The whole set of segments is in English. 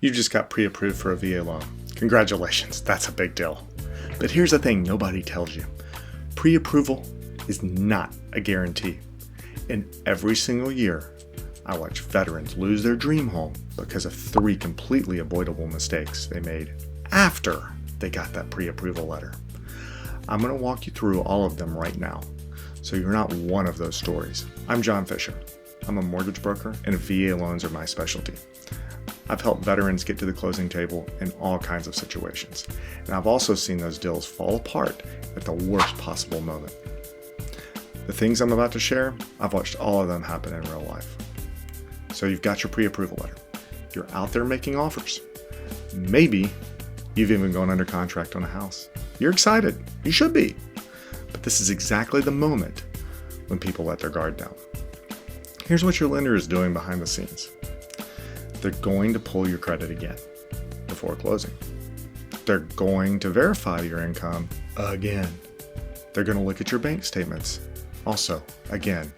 You just got pre-approved for a VA loan. Congratulations, that's a big deal. But here's the thing nobody tells you. Pre-approval is not a guarantee. And every single year, I watch veterans lose their dream home because of 3 completely avoidable mistakes they made after they got that pre-approval letter. I'm going to walk you through all of them right now, so you're not one of those stories. I'm John Fisher. I'm a mortgage broker, and VA loans are my specialty. I've helped veterans get to the closing table in all kinds of situations, and I've also seen those deals fall apart at the worst possible moment. The things I'm about to share, I've watched all of them happen in real life. So you've got your pre-approval letter. You're out there making offers. Maybe you've even gone under contract on a house. You're excited. You should be. But this is exactly the moment when people let their guard down. Here's what your lender is doing behind the scenes. They're going to pull your credit again before closing. They're going to verify your income again. They're going to look at your bank statements also again.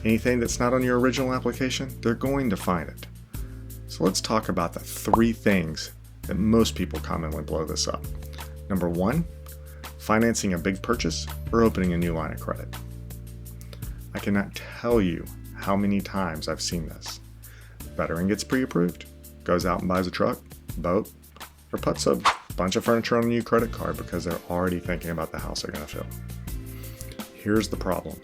Anything that's not on your original application, they're going to find it. So let's talk about the 3 things that most people commonly blow this up. Number 1, financing a big purchase or opening a new line of credit. I cannot tell you how many times I've seen this. Veteran gets pre-approved, goes out and buys a truck, boat, or puts a bunch of furniture on a new credit card because they're already thinking about the house they're going to fill. Here's the problem.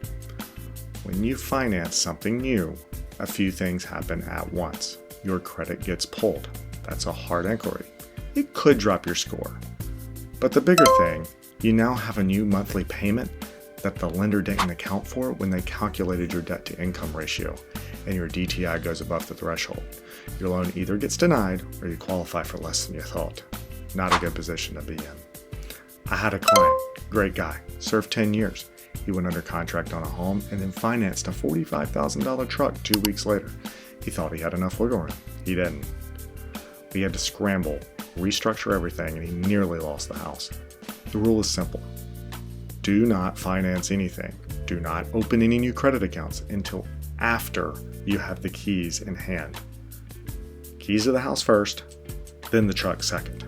When you finance something new, a few things happen at once. Your credit gets pulled. That's a hard inquiry. It could drop your score. But the bigger thing, you now have a new monthly payment that the lender didn't account for when they calculated your debt to income ratio, and your DTI goes above the threshold. Your loan either gets denied or you qualify for less than you thought. Not a good position to be in. I had a client, great guy, served 10 years. He went under contract on a home and then financed a $45,000 truck 2 weeks later. He thought he had enough wiggle room. He didn't. We had to scramble, restructure everything, and he nearly lost the house. The rule is simple. Do not finance anything. Do not open any new credit accounts until after you have the keys in hand. Keys to the house first, then the truck second.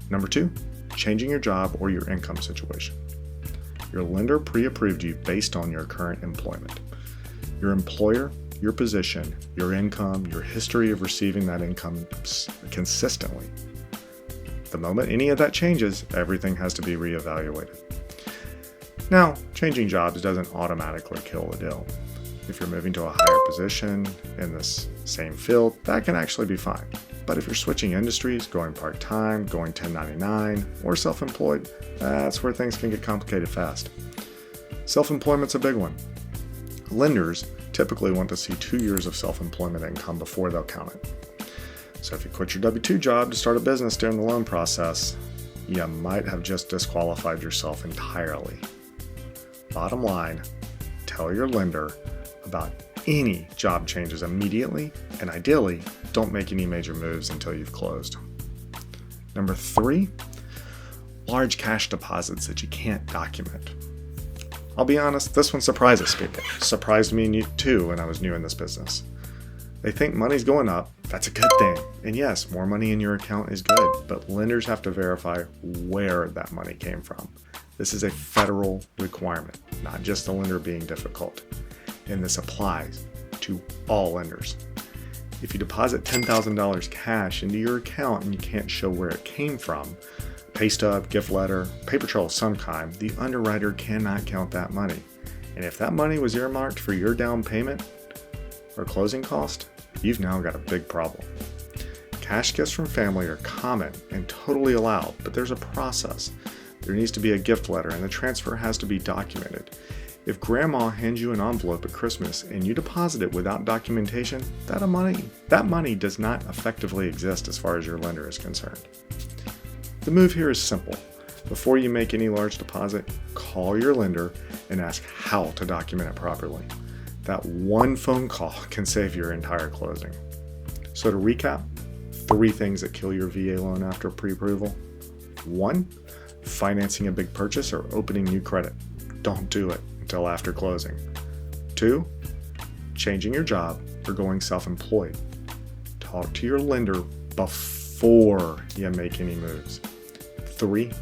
Number 2, changing your job or your income situation. Your lender pre-approved you based on your current employment. Your employer, your position, your income, your history of receiving that income consistently. The moment any of that changes, everything has to be reevaluated. Now, changing jobs doesn't automatically kill the deal. If you're moving to a higher position in this same field, that can actually be fine. But if you're switching industries, going part-time, going 1099, or self-employed, that's where things can get complicated fast. Self-employment's a big one. Lenders typically want to see 2 years of self-employment income before they'll count it. So if you quit your W-2 job to start a business during the loan process, you might have just disqualified yourself entirely. Bottom line, tell your lender about any job changes immediately, and ideally, don't make any major moves until you've closed. Number 3, large cash deposits that you can't document. I'll be honest, this one surprises people. Surprised me too when I was new in this business. They think money's going up, that's a good thing. And yes, more money in your account is good, but lenders have to verify where that money came from. This is a federal requirement, not just the lender being difficult. And this applies to all lenders. If you deposit $10,000 cash into your account and you can't show where it came from, pay stub, gift letter, paper trail of some kind, the underwriter cannot count that money. And if that money was earmarked for your down payment or closing cost, you've now got a big problem. Cash gifts from family are common and totally allowed, but there's a process. There needs to be a gift letter and the transfer has to be documented. If grandma hands you an envelope at Christmas and you deposit it without documentation, that money does not effectively exist as far as your lender is concerned. The move here is simple. Before you make any large deposit, call your lender and ask how to document it properly. That one phone call can save your entire closing. So to recap, 3 things that kill your VA loan after pre-approval. 1, financing a big purchase or opening new credit. Don't do it until after closing. 2, changing your job or going self-employed. Talk to your lender before you make any moves. 3,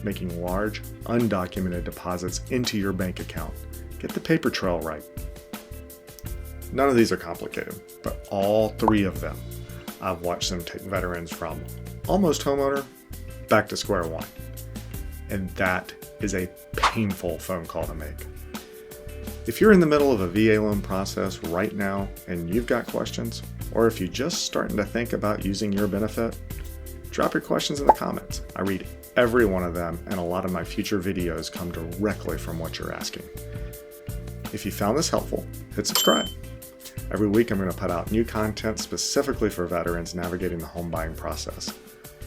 making large, undocumented deposits into your bank account. Get the paper trail right. None of these are complicated, but all 3 of them, I've watched them take veterans from almost homeowner back to square one. And that is a painful phone call to make. If you're in the middle of a VA loan process right now and you've got questions, or if you're just starting to think about using your benefit, drop your questions in the comments. I read every one of them, and a lot of my future videos come directly from what you're asking. If you found this helpful, hit subscribe. Every week I'm going to put out new content specifically for veterans navigating the home buying process.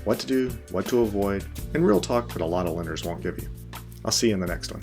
What to do, what to avoid, and real talk that a lot of lenders won't give you. I'll see you in the next one.